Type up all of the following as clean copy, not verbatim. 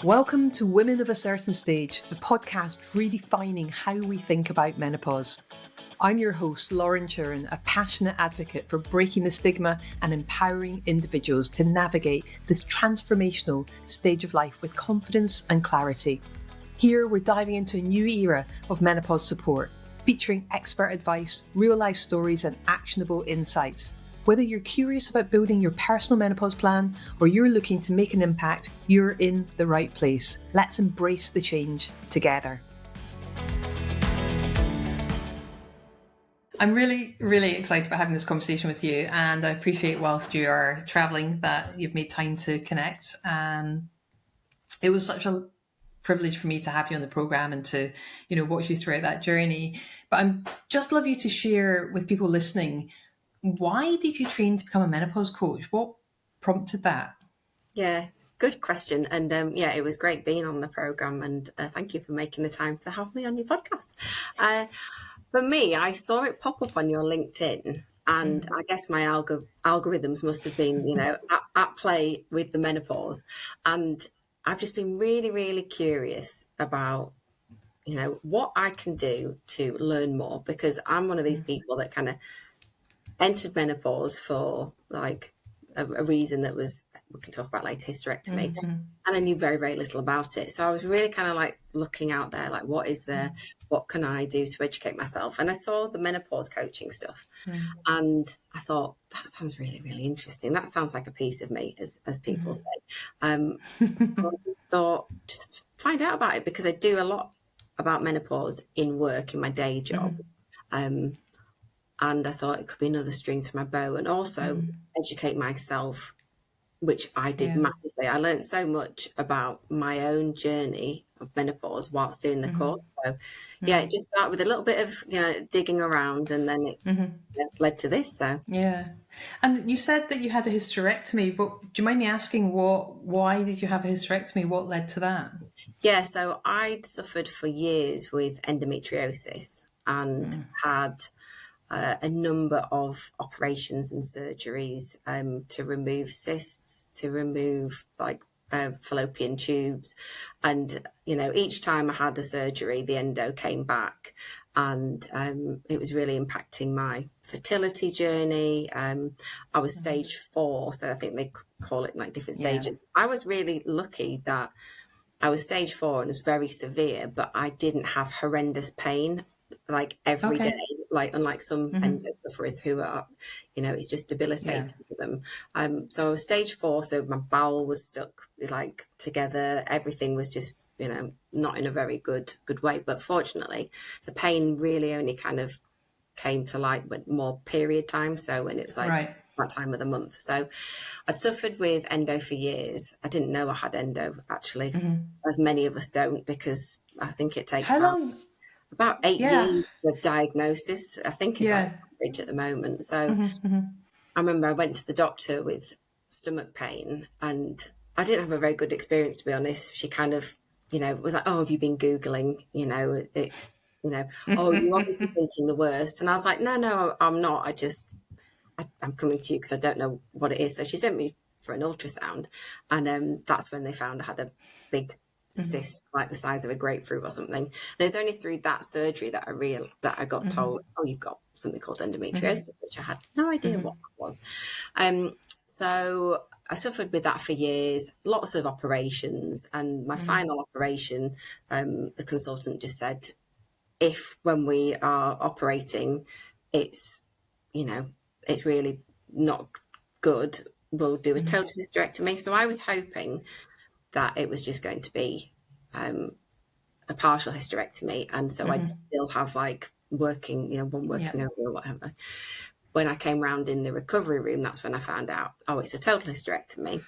Welcome to Women of a Certain Stage, the podcast redefining how we think about menopause. I'm your host, Lauren Chiren, a passionate advocate for breaking the stigma and empowering individuals to navigate this transformational stage of life with confidence and clarity. Here, we're diving into a new era of menopause support, featuring expert advice, real-life stories, and actionable insights. Whether you're curious about building your personal menopause plan or you're looking to make an impact, you're in the right place. Let's embrace the change together. I'm really, really excited about having this conversation with you, and I appreciate whilst you are traveling that you've made time to connect. And it was such a privilege for me to have you on the program and to, watch you throughout that journey. But I'm just love you to share with people listening, why did you train to become a menopause coach? What prompted that? Yeah, good question. And it was great being on the program, and thank you for making the time to have me on your podcast. For me, I saw it pop up on your LinkedIn, and I guess my algorithms must have been, at play with the menopause. And I've just been really, really curious about, what I can do to learn more, because I'm one of these people that kind of entered menopause for like a reason that was, we can talk about later, hysterectomy. And I knew very, very little about it. So I was really kind of like looking out there, like, what is there? What can I do to educate myself? And I saw the menopause coaching stuff. And I thought, that sounds really, really interesting. That sounds like a piece of me, as people say. I just thought, just find out about it, because I do a lot about menopause in work, in my day job. And I thought it could be another string to my bow, and also educate myself, which I did massively. I learned so much about my own journey of menopause whilst doing the course. So it just started with a little bit of, digging around, and then it led to this. So yeah. And you said that you had a hysterectomy, but do you mind me asking why did you have a hysterectomy? What led to that? Yeah, so I'd suffered for years with endometriosis and had a number of operations and surgeries to remove cysts, to remove fallopian tubes. And, each time I had a surgery, the endo came back, and it was really impacting my fertility journey. I was stage 4, so I think they call it like different stages. I was really lucky that I was stage 4 and it was very severe, but I didn't have horrendous pain like every day, like unlike some endo sufferers who are, it's just debilitating for them. So I was stage 4, so my bowel was stuck like together. Everything was just, not in a very good way. But fortunately, the pain really only kind of came to light with more period time. So when it was like that time of the month. So I'd suffered with endo for years. I didn't know I had endo, actually, as many of us don't, because I think it takes about 8 years for diagnosis, I think, is like average at the moment. So I remember I went to the doctor with stomach pain, and I didn't have a very good experience, to be honest. She kind of, was like, oh, have you been Googling? It's, oh, you're obviously thinking the worst. And I was like, no, I'm not. I'm coming to you because I don't know what it is. So she sent me for an ultrasound, and that's when they found I had a big cyst, like the size of a grapefruit or something. And it's only through that surgery that I got told, oh, you've got something called endometriosis, which I had no idea what that was. So I suffered with that for years, lots of operations, and my final operation, the consultant just said, if when we are operating, it's really not good, we'll do a total hysterectomy. So I was hoping that it was just going to be a partial hysterectomy, and so I'd still have like working, one working over or whatever. When I came round in the recovery room, that's when I found out, oh, it's a total hysterectomy.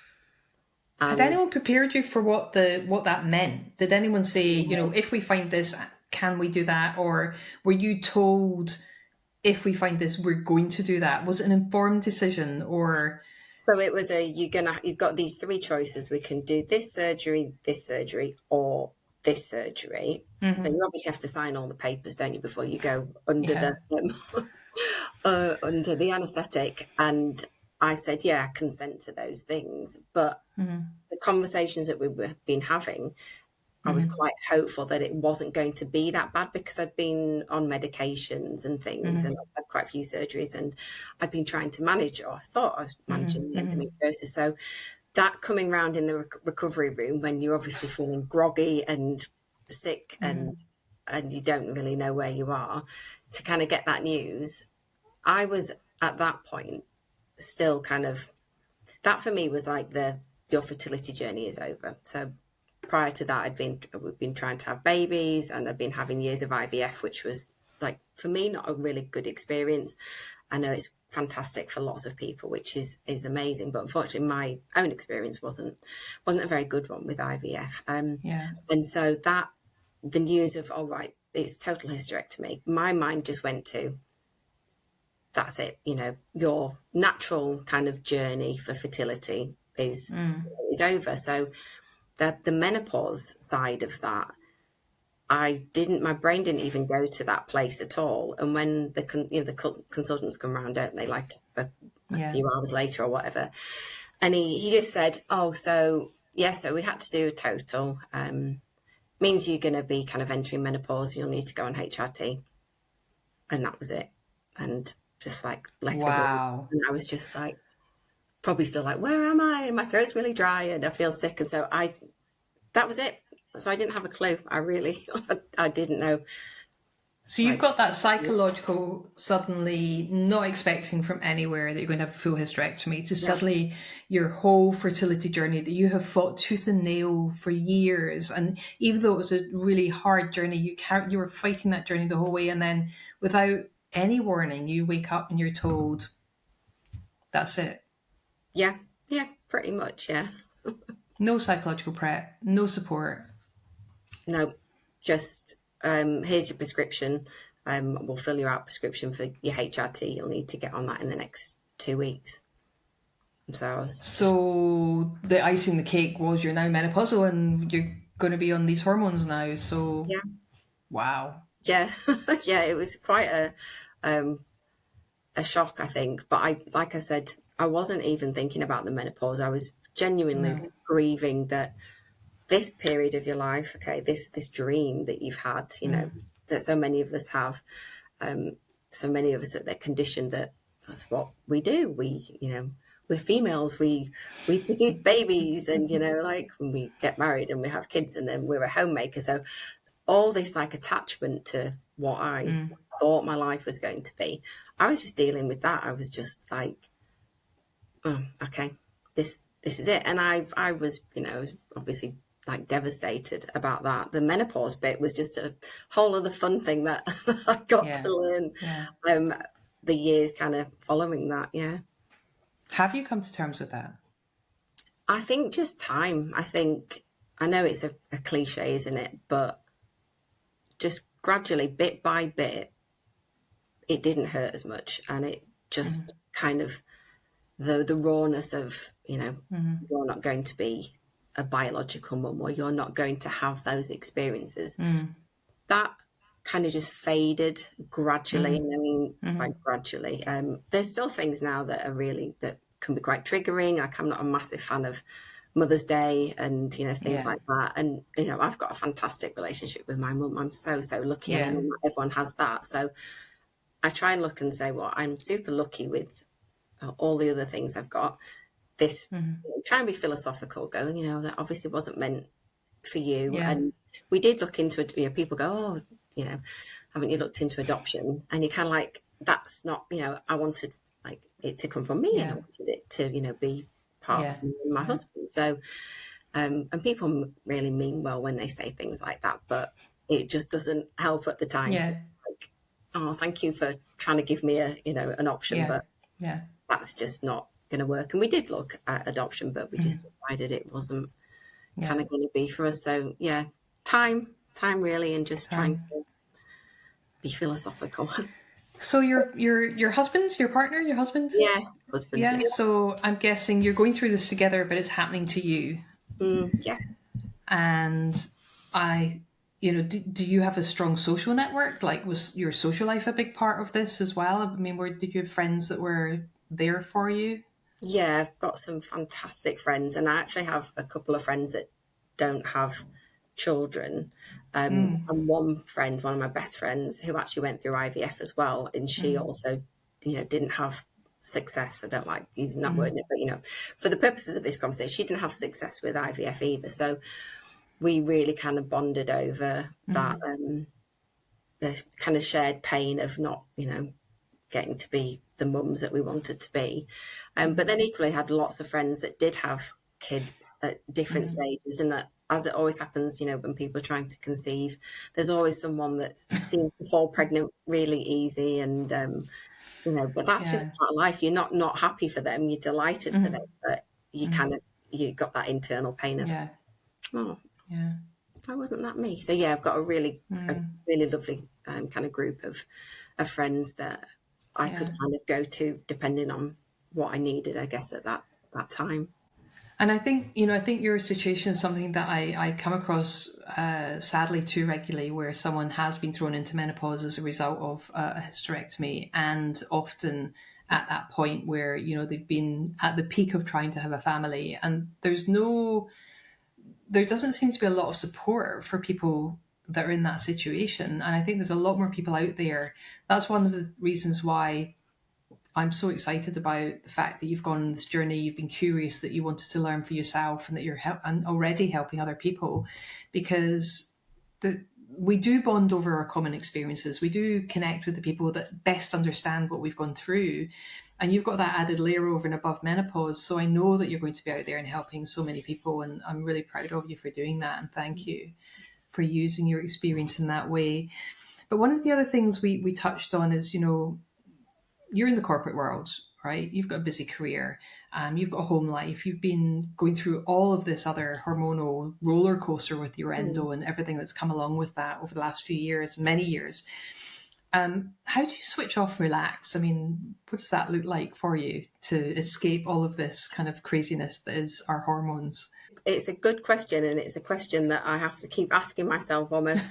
Had anyone prepared you for what that meant? Did anyone say, if we find this, can we do that? Or were you told, if we find this, we're going to do that? Was it an informed decision, or? So it was you've got these 3 choices. We can do this surgery, or this surgery. So you obviously have to sign all the papers, don't you, before you go under under the anaesthetic. And I said, I consent to those things. But the conversations that we've been having, I was quite hopeful that it wasn't going to be that bad, because I'd been on medications and things, and I'd had quite a few surgeries, and I'd been trying to manage, or I thought I was managing the endometriosis. So that coming round in the recovery room, when you're obviously feeling groggy and sick and you don't really know where you are, to kind of get that news, I was at that point still kind of, that for me was like your fertility journey is over. So prior to that, we've been trying to have babies, and I've been having years of IVF, which was, like, for me, not a really good experience. I know it's fantastic for lots of people, which is amazing, but unfortunately my own experience wasn't a very good one with IVF. And so that, the news of, all right, it's total hysterectomy, my mind just went to, that's it, your natural kind of journey for fertility is over. So the menopause side of that, my brain didn't even go to that place at all. And when the consultants come around, don't they, like a few hours later or whatever, and he just said, oh, so we had to do a total, means you're going to be kind of entering menopause, you'll need to go on HRT. And that was it. And just like, wow. And I was just like, probably still like, where am I? And my throat's really dry and I feel sick. And so that was it. So I didn't have a clue. I didn't know. So you've got that psychological, suddenly not expecting from anywhere that you're going to have a full hysterectomy, to suddenly your whole fertility journey that you have fought tooth and nail for years. And even though it was a really hard journey, you were fighting that journey the whole way. And then without any warning, you wake up and you're told, that's it. Yeah, pretty much, yeah. No psychological prep, no support. No, just here's your prescription. We'll fill you out prescription for your HRT. You'll need to get on that in the next 2 weeks. So the icing the cake was you're now menopausal and you're going to be on these hormones now. So yeah, wow, yeah, yeah. It was quite a shock, I think. But like I said, I wasn't even thinking about the menopause. I was genuinely grieving that this period of your life, okay, this dream that you've had, that so many of us have, so many of us that they're conditioned that that's what we do. We're females, we produce babies, and like when we get married and we have kids, and then we're a homemaker. So all this like attachment to what I thought my life was going to be, I was just dealing with that. I was just like, oh, okay, this is it. And I was, obviously like devastated about that. The menopause bit was just a whole other fun thing that I got to learn the years kind of following that. Yeah. Have you come to terms with that? I think just time. I know it's a cliche, isn't it? But just gradually, bit by bit, it didn't hurt as much. And it just kind of, the rawness of, you're not going to be a biological mum, or you're not going to have those experiences. That kind of just faded gradually. And I mean, quite gradually. There's still things now that can be quite triggering. Like, I'm not a massive fan of Mother's Day and, things like that. And, I've got a fantastic relationship with my mum. I'm so lucky. And I know not everyone has that. So I try and look and say, well, I'm super lucky with all the other things I've got. This, try and be philosophical, going, that obviously wasn't meant for you. And we did look into it. People go, oh, haven't you looked into adoption? And you're kind of like, that's not, I wanted like it to come from me, and I wanted it to, be part of me and my husband. So, and people really mean well when they say things like that, but it just doesn't help at the time. It's like, oh, thank you for trying to give me an option, but that's just not going to work. And we did look at adoption, but we just decided it wasn't kind of going to be for us. So time really, and just trying to be philosophical. So your husband, your partner, your husband? Yeah, husband. Yeah. So I'm guessing you're going through this together, but it's happening to you. Yeah. And do you have a strong social network? Like, was your social life a big part of this as well? I mean, did you have friends that were there for you? Yeah, I've got some fantastic friends, and I actually have a couple of friends that don't have children. And one friend, one of my best friends, who actually went through IVF as well, and she also, didn't have success. I don't like using that word, but for the purposes of this conversation, she didn't have success with IVF either. So we really kind of bonded over that, the kind of shared pain of not, getting to be the mums that we wanted to be. But then equally had lots of friends that did have kids at different stages, and that, as it always happens, when people are trying to conceive, there's always someone that seems to fall pregnant really easy, and but that's just part of life. You're not happy for them, you're delighted for them, but you you got that internal pain of, oh, why wasn't that me? So yeah, I've got a really lovely kind of group of friends that I could kind of go to depending on what I needed, I guess, at that time. And I think, your situation is something that I come across sadly too regularly, where someone has been thrown into menopause as a result of a hysterectomy, and often at that point where, they've been at the peak of trying to have a family, and there doesn't seem to be a lot of support for people that are in that situation. And I think there's a lot more people out there. That's one of the reasons why I'm so excited about the fact that you've gone on this journey, you've been curious, that you wanted to learn for yourself, and that you're already helping other people, because we do bond over our common experiences. We do connect with the people that best understand what we've gone through. And you've got that added layer over and above menopause. So I know that you're going to be out there and helping so many people. And I'm really proud of you for doing that. And thank you for using your experience in that way. But one of the other things we touched on is, you're in the corporate world, right? You've got a busy career. You've got a home life. You've been going through all of this other hormonal roller coaster with your endo and everything that's come along with that over the last few years, many years. How do you switch off, relax? I mean, what does that look like for you to escape all of this kind of craziness that is our hormones? It's a good question, and it's a question that I have to keep asking myself almost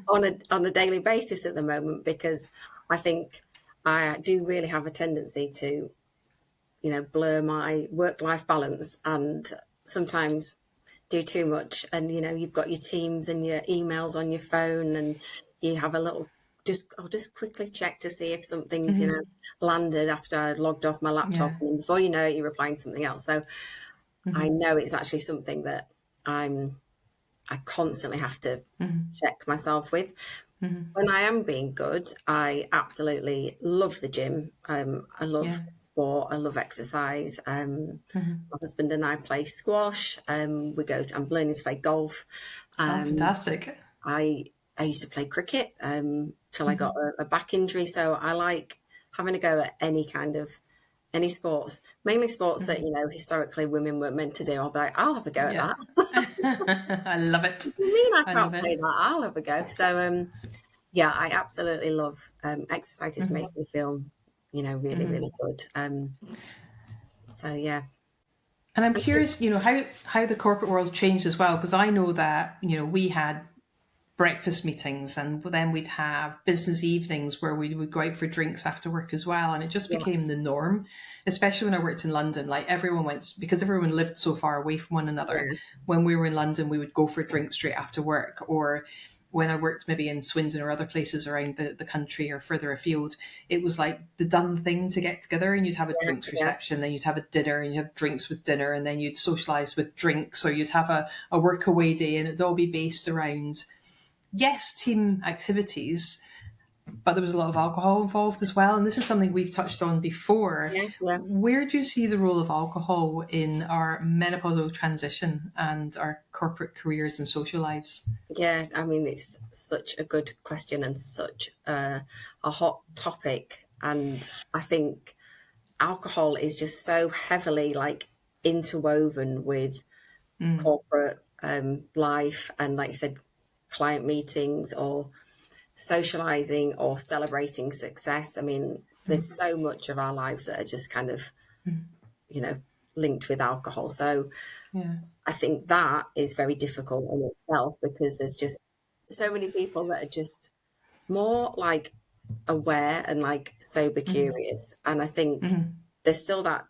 on a daily basis at the moment, because I think I do really have a tendency to, blur my work-life balance, and sometimes do too much. And, you've got your Teams and your emails on your phone, and you have a little, I'll just quickly check to see if something's, landed after I logged off my laptop. Yeah. And before you know it, you're replying to something else. So I know it's actually something that I constantly have to check myself with. When I am being good, I absolutely love the gym. I love sport. I love exercise. My husband and I play squash. I'm learning to play golf. Fantastic. I used to play cricket till I got a back injury. So I like having a go at any sports, mainly sports that, historically women weren't meant to do. I'll be like, I'll have a go at that. I love it. What do you mean I can't play that? I'll have a go. So, yeah, I absolutely love exercise. Just makes me feel, really, really good. So, yeah. And I'm curious, how the corporate world's changed as well, because I know that, we had breakfast meetings, and then we'd have business evenings where we would go out for drinks after work as well. And it just became the norm, especially when I worked in London. Like, everyone went, because everyone lived so far away from one another. Yeah. When we were in London, we would go for drinks straight after work. Or when I worked maybe in Swindon or other places around the country or further afield, it was like the done thing to get together, and you'd have a drinks reception, then you'd have a dinner, and you'd have drinks with dinner, and then you'd socialise with drinks, or you'd have a work away day, and it'd all be based around, yes, team activities, but there was a lot of alcohol involved as well. And this is something we've touched on before. Yeah. Where do you see the role of alcohol in our menopausal transition and our corporate careers and social lives? Yeah, I mean, it's such a good question and such a hot topic. And I think alcohol is just so heavily interwoven with corporate life, and, like you said, client meetings or socializing or celebrating success. I mean, there's so much of our lives that are just kind of, linked with alcohol. So I think that is very difficult in itself, because there's just so many people that are just more aware and sober curious. And I think there's still that,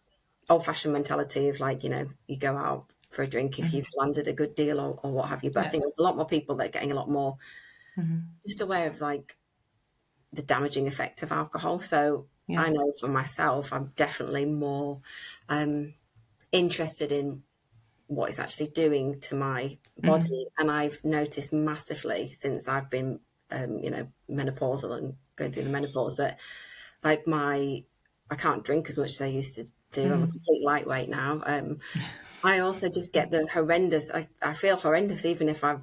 old-fashioned mentality of like, you go out for a drink if you've landed a good deal or what have you. But I think there's a lot more people that are getting a lot more just aware of like the damaging effect of alcohol. So I know for myself, I'm definitely more interested in what it's actually doing to my body. And I've noticed massively since I've been, menopausal and going through the menopause that like I can't drink as much as I used to do. I'm a complete lightweight now. I also just get the horrendous, I feel horrendous even if I've,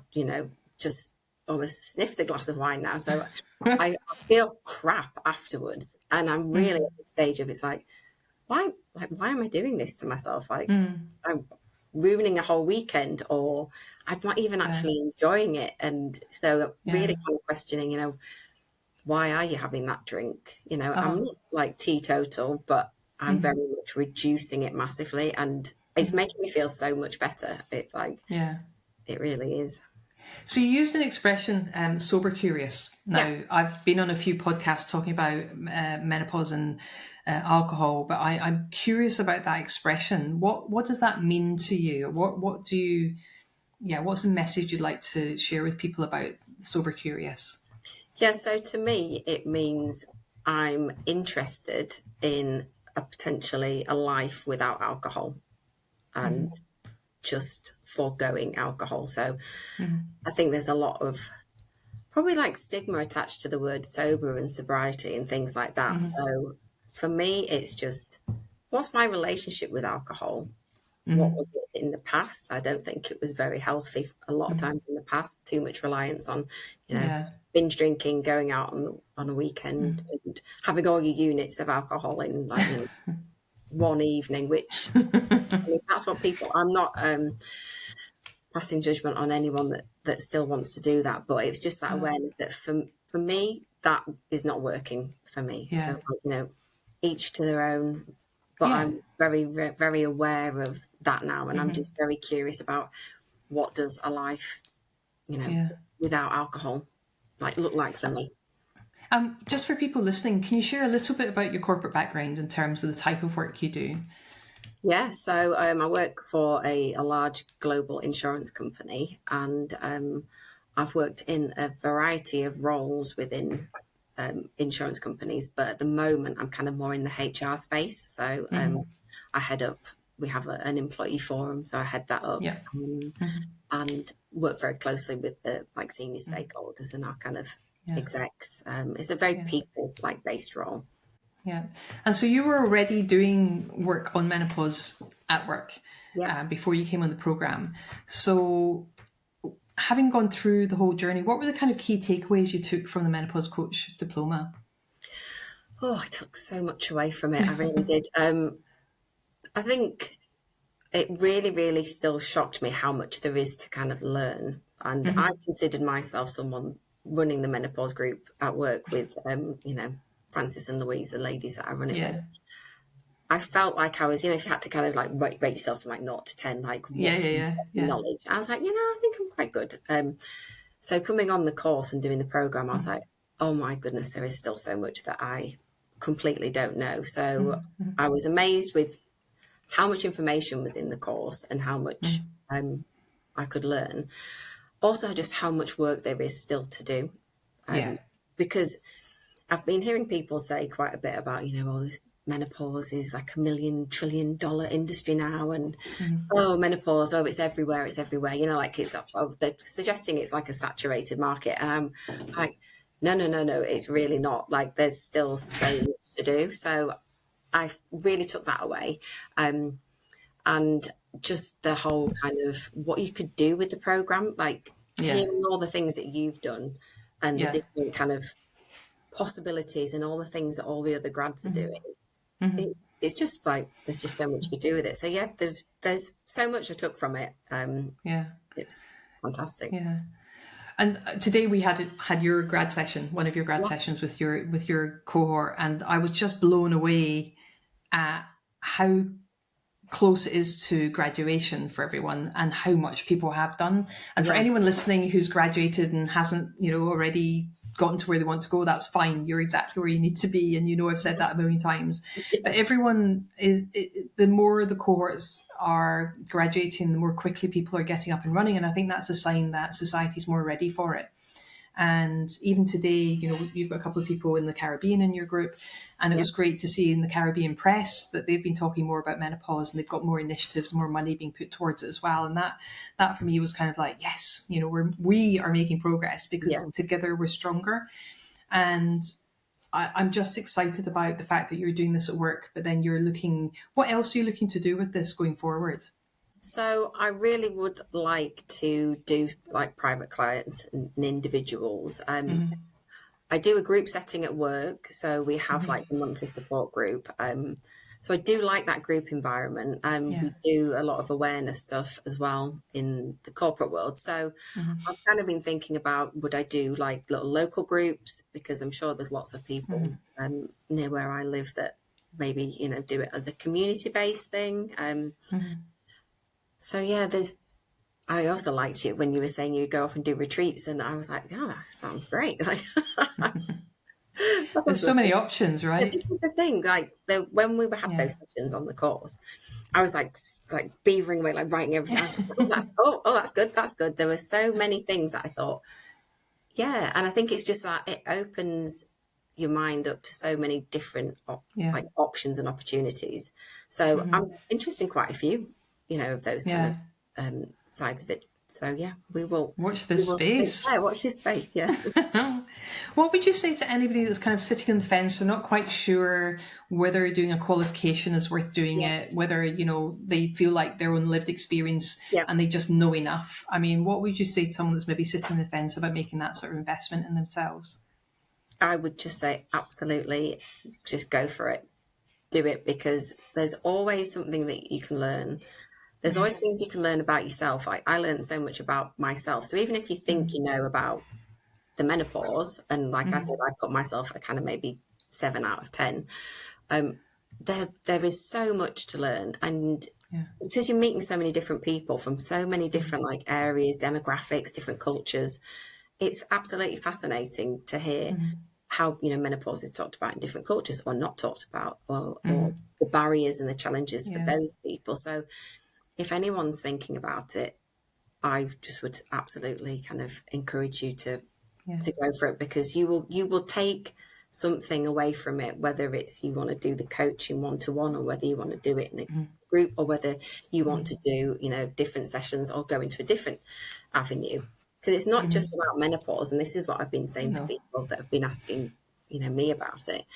just almost sniffed a glass of wine now. So I feel crap afterwards. And I'm really at the stage of it's like, why am I doing this to myself? Like I'm ruining a whole weekend, or I'm not even actually enjoying it. And so really kind of questioning, why are you having that drink? I'm not like teetotal, but I'm very much reducing it massively, and it's making me feel so much better. It really is. So you used an expression, sober curious. Now, I've been on a few podcasts talking about menopause and alcohol, but I'm curious about that expression. What does that mean to you? What do you, what's the message you'd like to share with people about sober curious? Yeah, so to me, it means I'm interested in potentially a life without alcohol and just foregoing alcohol. So I think there's a lot of probably like stigma attached to the word sober and sobriety and things like that. So for me, it's just, what's my relationship with alcohol? What was it in the past? I don't think it was very healthy a lot of times in the past. Too much reliance on, binge drinking, going out on a weekend and having all your units of alcohol in like one evening, which that's what people, I'm not passing judgment on anyone that still wants to do that, but it's just that awareness that for me, that is not working for me. So, each to their own, but I'm very, very aware of that now. And I'm just very curious about what does a life, without alcohol look like for me. Just for people listening, can you share a little bit about your corporate background in terms of the type of work you do? Yeah, so I work for a large global insurance company, and I've worked in a variety of roles within insurance companies, but at the moment I'm kind of more in the HR space. So I head up, we have an employee forum, so I head that up and work very closely with the senior stakeholders and our kind of execs. It's a very people based role. Yeah. And so you were already doing work on menopause at work before you came on the programme. So having gone through the whole journey, what were the kind of key takeaways you took from the Menopause Coach Diploma? Oh, I took so much away from it. I really did. I think it really, really still shocked me how much there is to kind of learn. And I considered myself someone running the menopause group at work with, Francis and Louise, the ladies that I run it with. I felt like I was, if you had to kind of rate yourself from 0 to 10, what's your knowledge? I was like, I think I'm quite good. So coming on the course and doing the program, I was like, oh my goodness, there is still so much that I completely don't know. So I was amazed with how much information was in the course and how much I could learn. Also, just how much work there is still to do. Because I've been hearing people say quite a bit about, this menopause is like $1 million trillion industry now, and menopause, it's everywhere, it's they're suggesting it's like a saturated market, and I'm like, no, it's really not. There's still so much to do. So I really took that away, and just the whole kind of what you could do with the program, hearing all the things that you've done and the different kind of possibilities and all the things that all the other grads are doing. It's just there's just so much to do with it. So there's so much I took from it. It's fantastic. And today we had your grad session, one of your grad sessions with your cohort, and I was just blown away at how close it is to graduation for everyone and how much people have done. And for anyone listening who's graduated and hasn't, already gotten to where they want to go, that's fine. You're exactly where you need to be. And, I've said that a million times. But everyone the more the cohorts are graduating, the more quickly people are getting up and running. And I think that's a sign that society's more ready for it. And even today, you've got a couple of people in the Caribbean in your group, and it was great to see in the Caribbean press that they've been talking more about menopause, and they've got more initiatives, more money being put towards it as well. And that for me was kind of like, yes, we are making progress, because together we're stronger. And I'm just excited about the fact that you're doing this at work, but then what else are you looking to do with this going forward? So I really would like to do like private clients and individuals. I do a group setting at work, so we have like the monthly support group. So I do like that group environment. We do a lot of awareness stuff as well in the corporate world. So I've kind of been thinking about, would I do like little local groups? Because I'm sure there's lots of people near where I live that maybe, do it as a community-based thing. So yeah, I also liked it when you were saying you go off and do retreats, and I was like, yeah, that sounds great. Like, there's so many options, right? Yeah, this is the thing. Like when we had those sessions on the course, I was like beavering away, like writing everything. I was like, that's good. That's good. There were so many things that I thought, and I think it's just that it opens your mind up to so many different like options and opportunities. So I'm interested in quite a few, of those kind of sides of it. So we will watch this space. Watch this space. Yeah. What would you say to anybody that's kind of sitting on the fence, they're not quite sure whether doing a qualification is worth doing it, whether, they feel like their own lived experience and they just know enough? I mean, what would you say to someone that's maybe sitting on the fence about making that sort of investment in themselves? I would just say, absolutely, just go for it. Do it, because there's always something that you can learn. There's always things you can learn about yourself. I learned so much about myself. So even if you think you know about the menopause, and like I said, I put myself a kind of maybe 7 out of 10, there is so much to learn. And because you're meeting so many different people from so many different like areas, demographics, different cultures, it's absolutely fascinating to hear how, menopause is talked about in different cultures or not talked about, or the barriers and the challenges for those people. So if anyone's thinking about it, I just would absolutely kind of encourage you to go for it, because you will take something away from it, whether it's you want to do the coaching one-to-one, or whether you want to do it in a group, or whether you want to do, different sessions or go into a different avenue. Because it's not just about menopause, and this is what I've been saying to people that have been asking, me about it.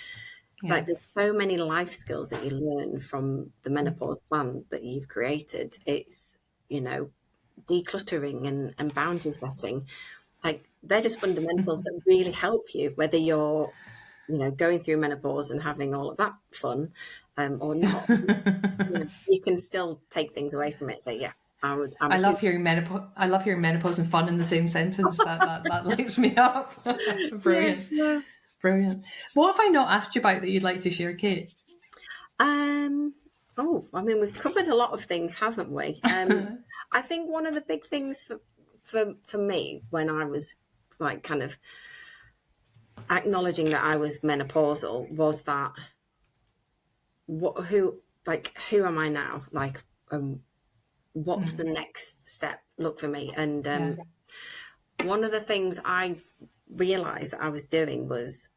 Like, there's so many life skills that you learn from the menopause plan that you've created. It's, decluttering and boundary setting. Like, they're just fundamentals that really help you, whether you're, going through menopause and having all of that fun or not. You can still take things away from it. So, I love hearing menopause and fun in the same sentence. That lights me up. Brilliant. Yeah. Brilliant. What have I not asked you about that you'd like to share, Kate? We've covered a lot of things, haven't we? I think one of the big things for me when I was like kind of acknowledging that I was menopausal was that who am I now? Like, what's the next step look for me? And one of the things I realized that I was doing was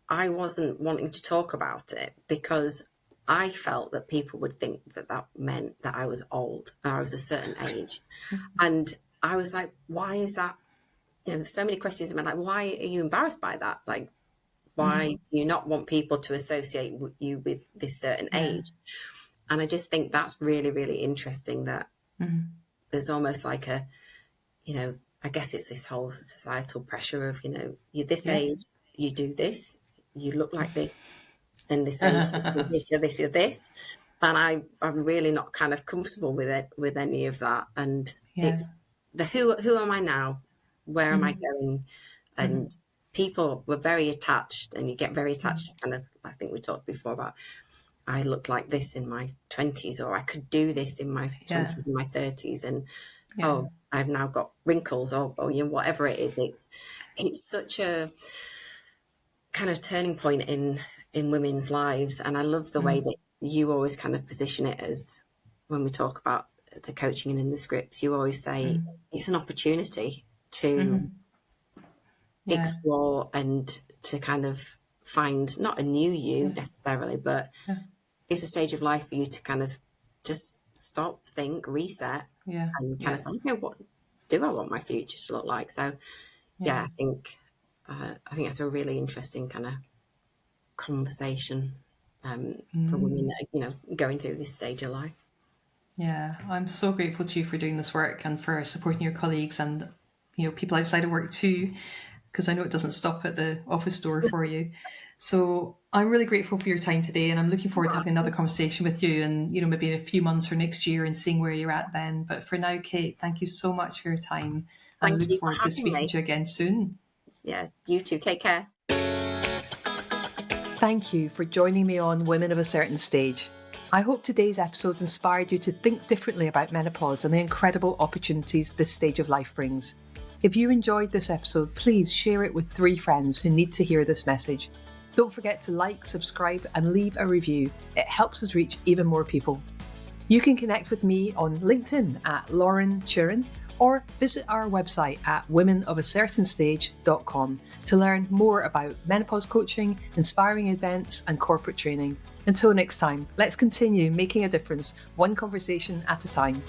I wasn't wanting to talk about it, because I felt that people would think that meant that I was old, or I was a certain age. And I was like, why is that? There's so many questions about, like, why are you embarrassed by that? Like, why do you not want people to associate you with this certain age? And I just think that's really, really interesting that there's almost like a, I guess it's this whole societal pressure of, you're this age, you do this, you look like this, then this age, you're this, you're this, you're this. And I'm really not kind of comfortable with it, with any of that. And it's the who am I now? Where am I going? And people were very attached, and you get very attached to kind of, I think we talked before about, I look like this in my 20s, or I could do this in my 20s and my 30s. And I've now got wrinkles or whatever it is. It's such a kind of turning point in women's lives, and I love the way that you always kind of position it as, when we talk about the coaching and in the scripts, you always say it's an opportunity to explore and to kind of find not a new you necessarily, but it's a stage of life for you to kind of just stop, think, reset, and kind of say, okay, what do I want my future to look like? So I think it's a really interesting kind of conversation for women that are, going through this stage of life. Yeah, I'm so grateful to you for doing this work and for supporting your colleagues and people outside of work too, because I know it doesn't stop at the office door for you. So I'm really grateful for your time today, and I'm looking forward to having another conversation with you, and maybe in a few months or next year, and seeing where you're at then. But for now, Kate, thank you so much for your time, and I look forward to speaking to you again soon. Yeah, you too. Take care. Thank you for joining me on Women of a Certain Stage. I hope today's episode inspired you to think differently about menopause and the incredible opportunities this stage of life brings. If you enjoyed this episode, please share it with 3 friends who need to hear this message. Don't forget to like, subscribe, and leave a review. It helps us reach even more people. You can connect with me on LinkedIn at Lauren Chiren, or visit our website at womenofacertainstage.com to learn more about menopause coaching, inspiring events, and corporate training. Until next time, let's continue making a difference, one conversation at a time.